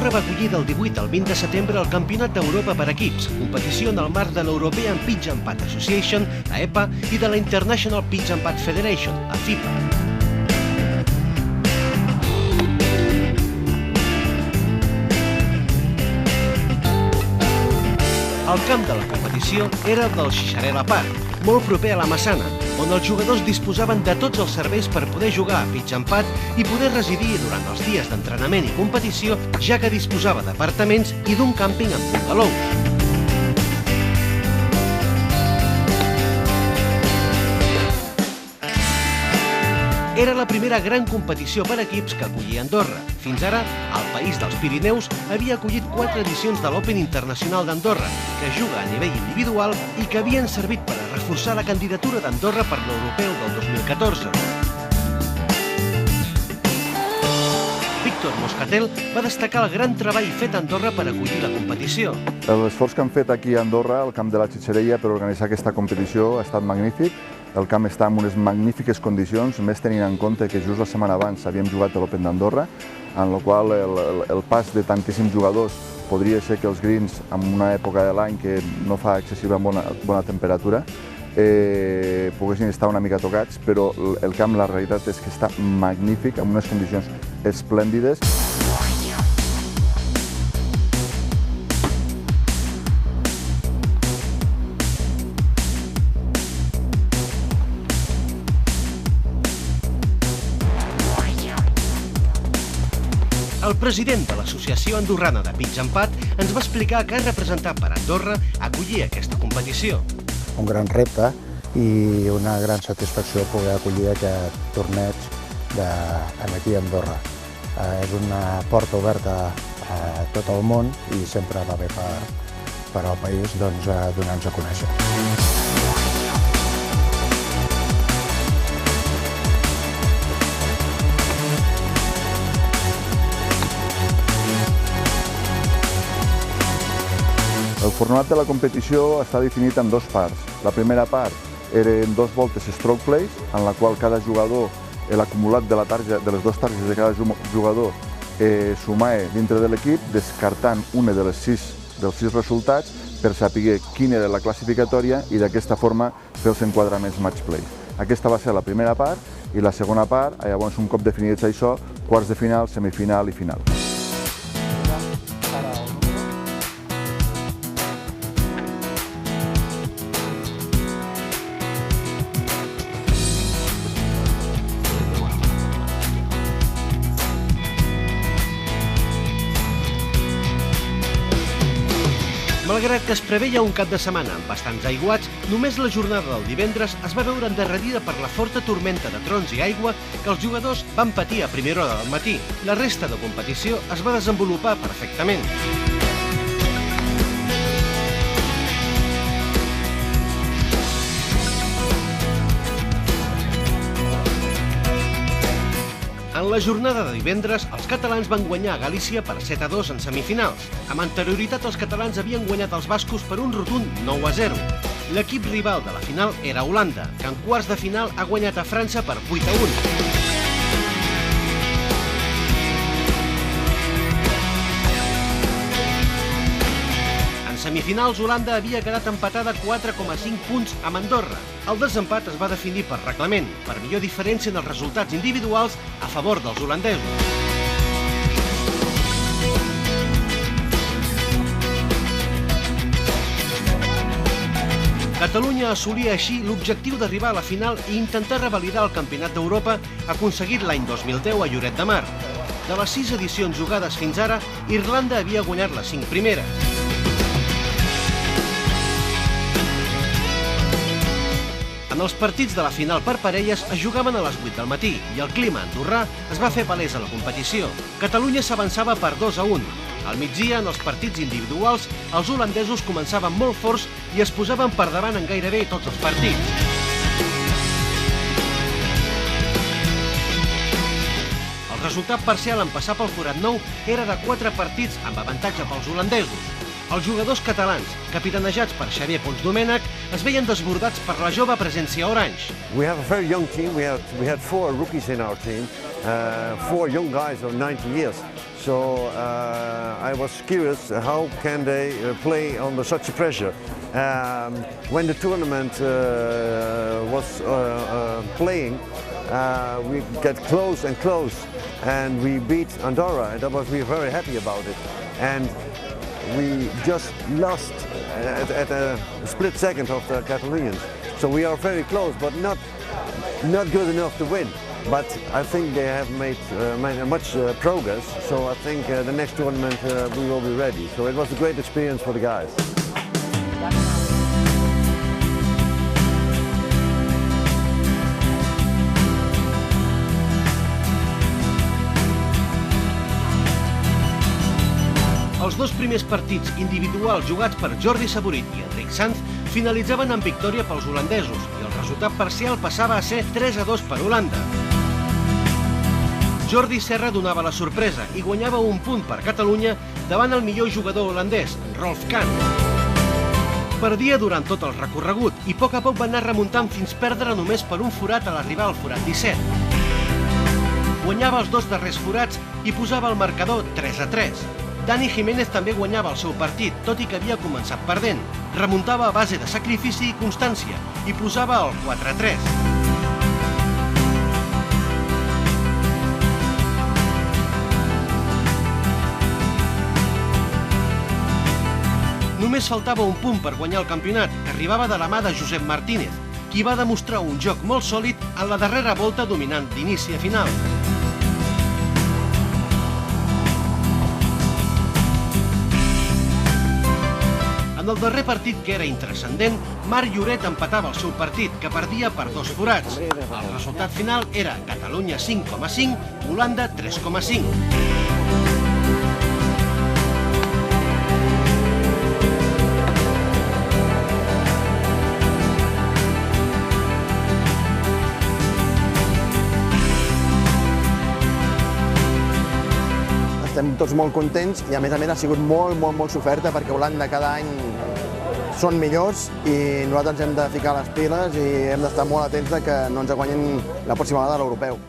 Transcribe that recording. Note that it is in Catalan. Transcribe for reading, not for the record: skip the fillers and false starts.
Andorra va acollir del 18 al 20 de setembre el Campionat d'Europa per equips, competició en el marc de l'European Pitch and Pad Association, la EPA, i de la International Pitch and Pad Federation, la FIPA. El camp de la competició era el del Xixarela Park, molt proper a la Massana, on els jugadors disposaven de tots els serveis per poder jugar a pitch and pad i poder residir durant els dies d'entrenament i competició, ja que disposava d'apartaments i d'un càmping amb bungalows. Era la primera gran competició per equips que acollia Andorra. Fins ara, el país dels Pirineus havia acollit 4 edicions de l'Open Internacional d'Andorra, que juga a nivell individual i que havien servit per a reforçar la candidatura d'Andorra per l'Europeu del 2014. Víctor Moscatel va destacar el gran treball fet a Andorra per acollir la competició. L'esforç que han fet aquí a Andorra, al camp de la Xixarella, per organitzar aquesta competició ha estat magnífic. El camp està en unes magnífiques condicions, més tenint en compte que just la setmana abans havíem jugat a l'Open d'Andorra, en la qual el pas de tantíssims jugadors podria ser que els greens, en una època de l'any que no fa excessivament bona temperatura, poguessin estar una mica tocats, però el camp, la realitat és que està magnífic, amb unes condicions esplèndides. El president de l'Associació Andorrana de Pitch and Pad ens va explicar què ha representat per Andorra acollir aquesta competició. Un gran repte i una gran satisfacció poder acollir aquest torneig aquí a Andorra. És una porta oberta a tot el món i sempre va bé per al país donar-nos a conèixer. El format de la competició està definit en 2 parts. La primera part eren 2 voltes stroke plays, en la qual cada jugador, l'acumulat de les 2 targes de cada jugador, sumava dintre de l'equip, descartant una dels 6 resultats per saber quina era la classificatòria i d'aquesta forma fer els enquadraments match play. Aquesta va ser la primera part i la segona part, llavors un cop definits això, quarts de final, semifinal i final. Malgrat que es preveia un cap de setmana amb bastants aiguats, només la jornada del divendres es va veure endarrerida per la forta tormenta de trons i aigua que els jugadors van patir a primera hora del matí. La resta de competició es va desenvolupar perfectament. En la jornada de divendres, els catalans van guanyar a Galícia per 7-2 en semifinals. Amb anterioritat, els catalans havien guanyat els bascos per un rotund 9-0. L'equip rival de la final era Holanda, que en quarts de final ha guanyat a França per 8-1. En semifinals, Holanda havia quedat empatada 4,5 punts amb Andorra. El desempat es va definir per reglament, per millor diferència en els resultats individuals a favor dels holandesos. Catalunya assolia així l'objectiu d'arribar a la final i intentar revalidar el Campionat d'Europa aconseguit l'any 2010 a Lloret de Mar. De les 6 edicions jugades fins ara, Irlanda havia guanyat les 5 primeres. En els partits de la final per parelles es jugaven a les 8 del matí i el clima andorrà es va fer palès a la competició. Catalunya s'avançava per 2-1. Al migdia, en els partits individuals, els holandesos començaven molt forts i es posaven per davant en gairebé tots els partits. El resultat parcial en passar pel forat 9 era de 4 partits amb avantatge pels holandesos. Els jugadors catalans, capitanejats per Xavier Pons Domènech, es veien desbordats per la jove presència orange. We have a very young team. We had 4 rookies in our team, 4 young guys of 19 years. So I was curious how can they play under such pressure. When the tournament was playing, we get close and close, and we beat Andorra, and we were very happy about it. And we just lost at a split second of the Catalonians. So we are very close, but not good enough to win. But I think they have made much progress. So I think the next tournament we will be ready. So it was a great experience for the guys. Els dos primers partits individuals jugats per Jordi Saborit i Enric Sanz finalitzaven amb victòria pels holandesos i el resultat parcial passava a ser 3-2 per Holanda. Jordi Serra donava la sorpresa i guanyava un punt per Catalunya davant el millor jugador holandès, Rolf Kahn. Perdia durant tot el recorregut i a poc va anar remuntant fins perdre només per un forat a l'arribar al forat 17. Guanyava els dos darrers forats i posava el marcador 3-3. Dani Jiménez també guanyava el seu partit, tot i que havia començat perdent. Remuntava a base de sacrifici i constància i posava el 4-3. Només faltava un punt per guanyar el campionat, que arribava de la mà de Josep Martínez, qui va demostrar un joc molt sòlid en la darrera volta dominant d'inici a final. En el darrer partit, que era intranscendent, Marc Lloret empatava el seu partit, que perdia per 2 forats. El resultat final era Catalunya 5,5, Holanda 3,5. Estem tots molt contents i a més ha sigut molt soferta perquè Holanda cada any són millors i nosaltres hem de ficar les piles i hem d'estar molt atents que no ens guanyin la pròxima vegada a l'europeu.